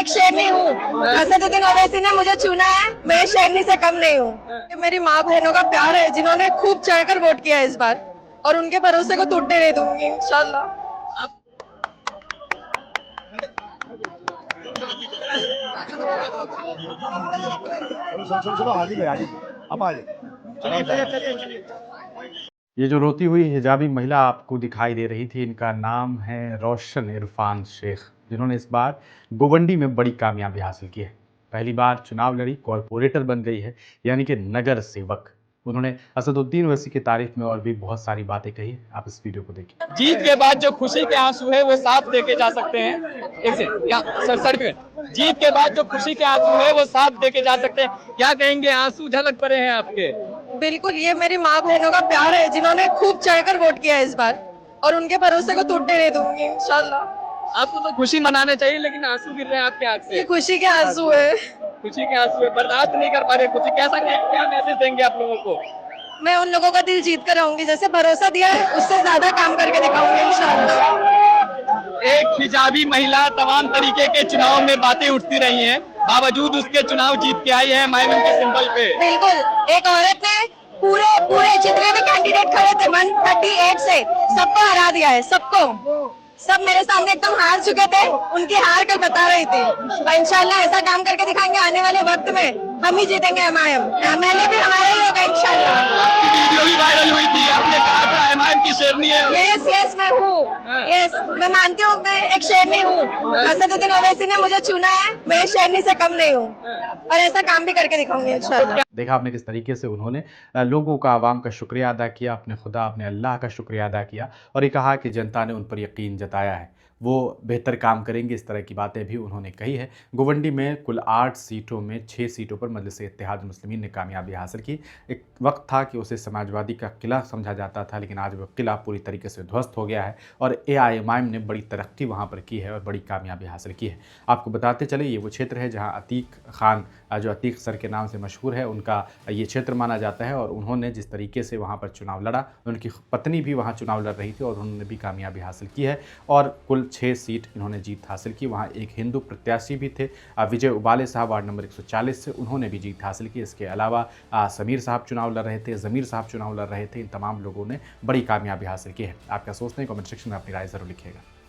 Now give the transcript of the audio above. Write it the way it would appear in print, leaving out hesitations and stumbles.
एक शेरनी हूँ। असदुद्दीन ओवैसी ने मुझे चुना है, मैं शेरनी से कम नहीं हूँ। ये मेरी माँ बहनों का प्यार है जिन्होंने खूब चढ़कर वोट किया इस बार, और उनके भरोसे को टूटने नहीं दूंगी इंशाल्लाह। सुनो आगे गए आगे अब आ जाए। ये जो रोती हुई हिजाबी महिला आपको दिखाई दे रही थी, इनका नाम है रोशन इरफान शेख, जिन्होंने इस बार गोवंडी में बड़ी कामयाबी हासिल की है। पहली बार चुनाव लड़ी, कॉरपोरेटर बन गई है, यानी कि नगर सेवक। उन्होंने असदुद्दीन ओवैसी की तारीफ में और भी बहुत सारी बातें कही। आप इस वीडियो को देखिए। जीत के बाद जो खुशी के आंसू है वो साफ देखे जा सकते हैं। एक सेकंड सर, जीत के बाद जो खुशी के आंसू है वो साफ देखे जा सकते हैं। क्या कहेंगे, आंसू झलक पड़े हैं आपके? बिल्कुल, ये मेरी माँ बहनों का प्यार है जिन्होंने खूब चढ़कर वोट किया इस बार, और उनके भरोसे को टूटने नहीं दूंगी इंशाल्लाह। आपको तो खुशी मनाने चाहिए, लेकिन आंसू गिर रहे हैं आपके आंख ये से। खुशी के आंसू है। खुशी के आंसू है, बर्दाश्त नहीं कर पा रहे खुशी। कैसा, क्या मैसेज देंगे आप लोगों को? मैं उन लोगों का दिल जीत कर रहूंगी, जैसे भरोसा दिया है उससे ज्यादा काम करके दिखाऊंगी इंशाल्लाह। एक हिजाबी महिला तमाम तरीके के चुनाव में बातें उठती रही हैं, बावजूद उसके चुनाव जीत के आई है माइम के सिंबल पे। बिल्कुल, एक औरत ने पूरे जितने भी कैंडिडेट खड़े थे 138 से सबको हरा दिया है, सबको। सब मेरे सामने एकदम हार चुके थे, उनकी हार कल बता रही थी। और इंशाल्लाह ऐसा काम करके दिखाएंगे, आने वाले वक्त में हम ही जीतेंगे एमआईएम। एमएलए भी हमारा ही होगा इंशाल्लाह। आपकी वीडियो भी वायरल हुई थी, आपने कहा था एमआईएम की शेरनी है। यस यस, मैं हूँ। यस, मैं मानती हूँ मैं एक शेरनी हूँ। असदुद्दीन ओवैसी ने मुझे चुना है, मैं शेरनी से कम नहीं हूँ, और ऐसा काम भी करके दिखाऊंगी इंशाल्लाह। देखा आपने किस तरीके से उन्होंने लोगों का, आवाम का शुक्रिया अदा किया, अपने खुदा, अपने अल्लाह का शुक्रिया अदा किया, और ये कहा कि जनता ने उन पर यकीन जताया है, वो बेहतर काम करेंगे। इस तरह की बातें भी उन्होंने कही है। गोवंडी में कुल 8 सीटों में 6 सीटों पर मजलिस-ए-इत्तेहाद मुस्लिमीन ने कामयाबी हासिल की। एक वक्त था कि उसे समाजवादी का किला समझा जाता था, लेकिन आज वो किला पूरी तरीके से ध्वस्त हो गया है, और एआईएमआईएम ने बड़ी तरक्की वहाँ पर की है और बड़ी कामयाबी हासिल की है। आपको बताते चले, ये वो क्षेत्र है जहाँ अतीक खान, जो अतीक सर के नाम से मशहूर है, उनका ये क्षेत्र माना जाता है। और उन्होंने जिस तरीके से वहाँ पर चुनाव लड़ा, उनकी पत्नी भी वहाँ चुनाव लड़ रही थी और उन्होंने भी कामयाबी हासिल की है, और कुल 6 सीट इन्होंने जीत हासिल की। वहाँ एक हिंदू प्रत्याशी भी थे, विजय उबाले साहब, वार्ड नंबर 140 से, उन्होंने भी जीत हासिल की। इसके अलावा समीर साहब चुनाव लड़ रहे थे, ज़मीर साहब चुनाव लड़ रहे थे। इन तमाम लोगों ने बड़ी कामयाबी हासिल की है। आप क्या सोचते हैं, कमेंट सेक्शन में अपनी राय ज़रूर लिखिएगा।